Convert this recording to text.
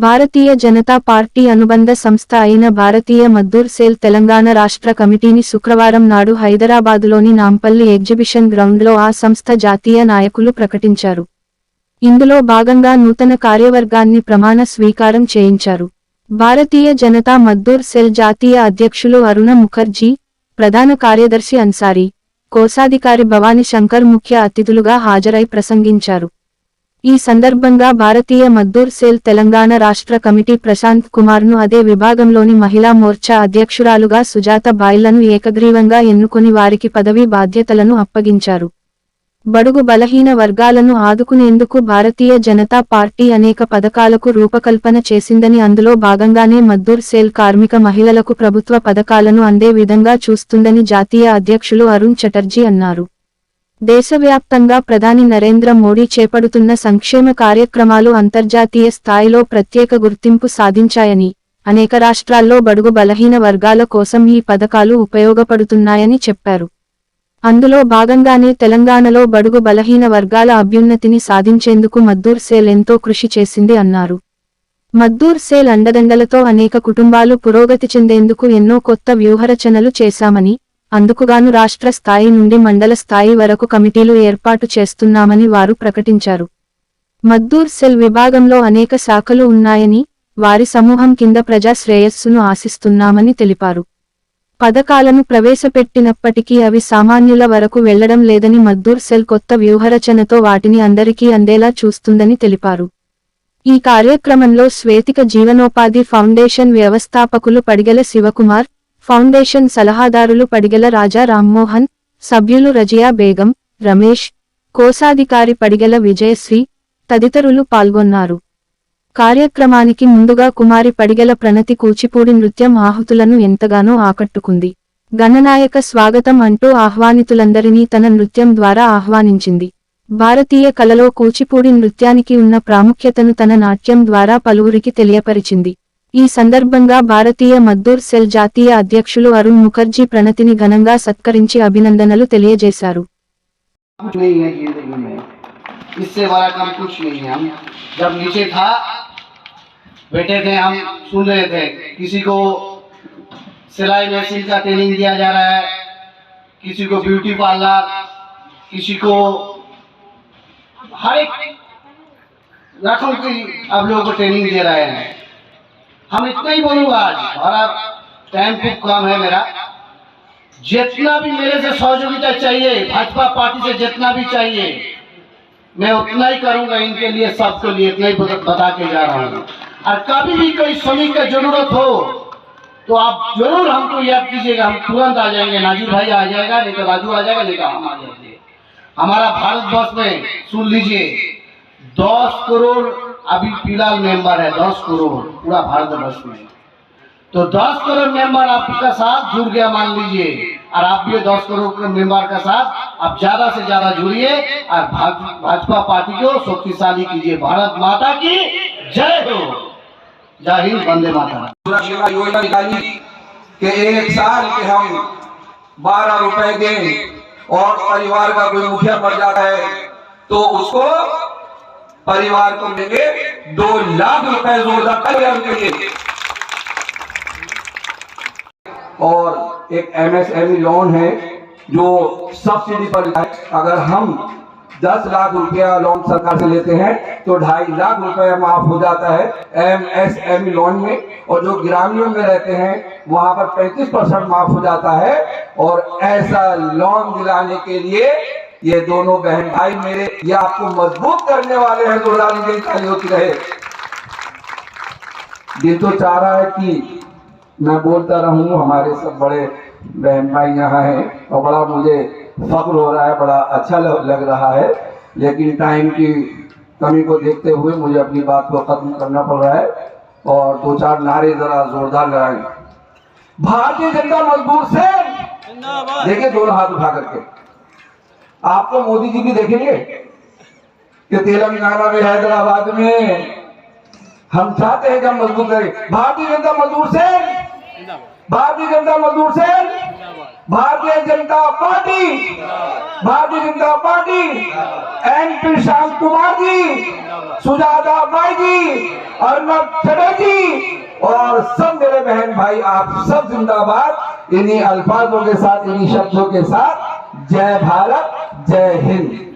Bharatiya Janata party అనుబంధ సంస్థ అయిన భారతీయ మజ్దూర్ సేల్ తెలంగాణ రాష్ట్ర కమిటీని శుక్రవారం నాడు హైదరాబాదులోని నాంపల్లి ఎగ్జిబిషన్ గ్రౌండ్లో ఆ సంస్థ జాతీయ నాయకులు ప్రకటించారు. ఇందులో భాగంగా నూతన కార్యవర్గాన్ని ప్రమాణ స్వీకారం చేయించారు. భారతీయ జనతా మజ్దూర్ సెల్ జాతీయ అధ్యక్షులు అరుణ ముఖర్జీ, ప్రధాన కార్యదర్శి అన్సారీ, కోశాధికారి భవానీ శంకర్ ముఖ్య అతిథులుగా హాజరై ప్రసంగించారు. ఈ సందర్భంగా భారతీయ మజ్దూర్ సేల్ తెలంగాణ రాష్ట్ర కమిటీ ప్రశాంత్ కుమార్ను అదే విభాగంలోని మహిళా మోర్చా అధ్యక్షురాలుగా సుజాత బాయ్లను ఏకగ్రీవంగా ఎన్నుకొని వారికి పదవీ బాధ్యతలను అప్పగించారు. బడుగు బలహీన వర్గాలను ఆదుకునేందుకు భారతీయ జనతా పార్టీ అనేక పథకాలకు రూపకల్పన చేసిందని, అందులో భాగంగానే మజ్దూర్ సేల్ కార్మిక మహిళలకు ప్రభుత్వ పథకాలను అందే విధంగా చూస్తుందని జాతీయ అధ్యక్షులు అరుణ్ చటర్జీ అన్నారు. దేశవ్యాప్తంగా ప్రధాని నరేంద్ర మోడీ చేపడుతున్న సంక్షేమ కార్యక్రమాలు అంతర్జాతీయ స్థాయిలో ప్రత్యేక గుర్తింపు సాధించాయని, అనేక రాష్ట్రాల్లో బడుగు బలహీన వర్గాల కోసం ఈ పథకాలు ఉపయోగపడుతున్నాయని చెప్పారు. అందులో భాగంగానే తెలంగాణలో బడుగు బలహీన వర్గాల అభ్యున్నతిని సాధించేందుకు మజ్దూర్ సేల్ ఎంతో కృషి చేసింది అన్నారు. మజ్దూర్ సేల్ అండదండలతో అనేక కుటుంబాలు పురోగతి చెందేందుకు ఎన్నో కొత్త వ్యూహరచనలు చేశామని, అందుకుగాను రాష్ట్ర స్థాయి నుండి మండల స్థాయి వరకు కమిటీలు ఏర్పాటు చేస్తున్నామని వారు ప్రకటించారు. మజ్దూర్ సెల్ విభాగంలో అనేక శాఖలు ఉన్నాయని, వారి సమూహం కింద ప్రజా శ్రేయస్సును ఆశిస్తున్నామని తెలిపారు. పథకాలను ప్రవేశపెట్టినప్పటికీ అవి సామాన్యుల వరకు వెళ్లడం లేదని, మజ్దూర్ సెల్ కొత్త వ్యూహరచనతో వాటిని అందరికీ అందేలా చూస్తుందని తెలిపారు. ఈ కార్యక్రమంలో శ్వేతిక జీవనోపాధి ఫౌండేషన్ వ్యవస్థాపకులు పడిగెల శివకుమార్, ఫౌండేషన్ సలహాదారులు పడిగెల రాజా రామ్మోహన్, సభ్యులు రజియా బేగం, రమేష్, కోశాధికారి పడిగెల విజయశ్రీ తదితరులు పాల్గొన్నారు. కార్యక్రమానికి ముందుగా కుమారి పడిగెల ప్రణతి కూచిపూడి నృత్యం ఆహుతులను ఎంతగానో ఆకట్టుకుంది. గణనాయక స్వాగతం అంటూ ఆహ్వానితులందరినీ తన నృత్యం ద్వారా ఆహ్వానించింది. భారతీయ కళలో కూచిపూడి నృత్యానికి ఉన్న ప్రాముఖ్యతను తన నాట్యం ద్వారా పలువురికి తెలియపరిచింది. ఈ సందర్భంగా భారతీయ మజ్దూర్ సెల్ జాతీయ అధ్యక్షులు అరుణ్ ముఖర్జీ ప్రణతిని ఘనంగా సత్కరించి అభినందనలు తెలియజేశారు. इससे बड़ा काम कुछ नहीं है। हम जब नीचे था बैठे थे, हम सुन रहे थे किसी को सिलाई मशीन का ट्रेनिंग दिया जा रहा है, किसी को ब्यूटी पार्लर, किसी को हर एक रकम की अब लोगों को ट्रेनिंग दे रहे हैं। हम इतना ही बोलूँगा, आज हमारा टाइम खूब कम है मेरा। जितना भी मेरे से सहयोगिता चाहिए, भाजपा पार्टी से जितना भी चाहिए मैं उतना ही करूंगा इनके लिए, सबके लिए इतना ही बता के जा रहा हूँ। और कभी भी कोई श्रमिक की जरूरत हो तो आप जरूर हमको याद कीजिएगा, हम तुरंत आ जाएंगे। नाजिर भाई आ जाएगा, नहीं तो राजू आ जाएगा, नहीं तो हम आ जाएंगे। हमारा भारत वर्ष में सुन लीजिए 10 करोड़ अभी फिलहाल मेंबर है, 10 करोड़ पूरा भारत वर्ष में। तो 10 करोड़ मेंबर आपका साथ जुड़ गया मान लीजिए, और आप भी 10 करोड़ मेंबर का साथ आप ज्यादा से ज्यादा जुड़िए और भाजपा पार्टी को शक्तिशाली कीजिए। भारत माता की जय हो। जय हिंद, वंदे मातरम। योजना निकाली कि एक साल के हम 12 रुपए दें, और परिवार का कोई मुखिया मर जाता है तो उसको परिवार को देंगे 2 लाख रुपए जोरदार के लिए। और एक MSME लोन है जो सब्सिडी पर है। अगर हम 10 लाख रुपया लोन सरकार से लेते हैं तो 2.5 लाख रुपया माफ हो जाता है MSME लोन में, और जो ग्रामीणों में रहते हैं वहां पर 35% माफ हो जाता है। और ऐसा लोन दिलाने के लिए ये दोनों बहन भाई मेरे ये आपको मजबूत करने वाले हैं। जोरदार ताली होती रहे। दिल तो चाह रहा है कि मैं बोलता रहूं, हमारे सब बड़े बहन भाई यहाँ हैं और बड़ा मुझे फख्र हो रहा है, बड़ा अच्छा लग रहा है, लेकिन टाइम की कमी को देखते हुए मुझे अपनी बात को खत्म करना पड़ रहा है। और 2-4 नारे जरा जोरदार लगाएं। भारतीय जनता मजदूर से देखिए, दोनों हाथ उठा करके आप तो मोदी जी भी देखेंगे कि तेलंगाना में, हैदराबाद में हम चाहते हैं कि हम मजबूत करें। भारतीय जनता मजदूर से, भारतीय जनता मजदूर से, भारतीय Janata party, Bharatiya Janata party, N Prashant Kumar ji Sujata Bai ji, Arnab Chatterjee और सब मेरे बहन भाई, आप सब जिंदाबाद। इन्हीं अल्फाजों के साथ, इन्हीं शब्दों के साथ, जय भारत, जय हिंद।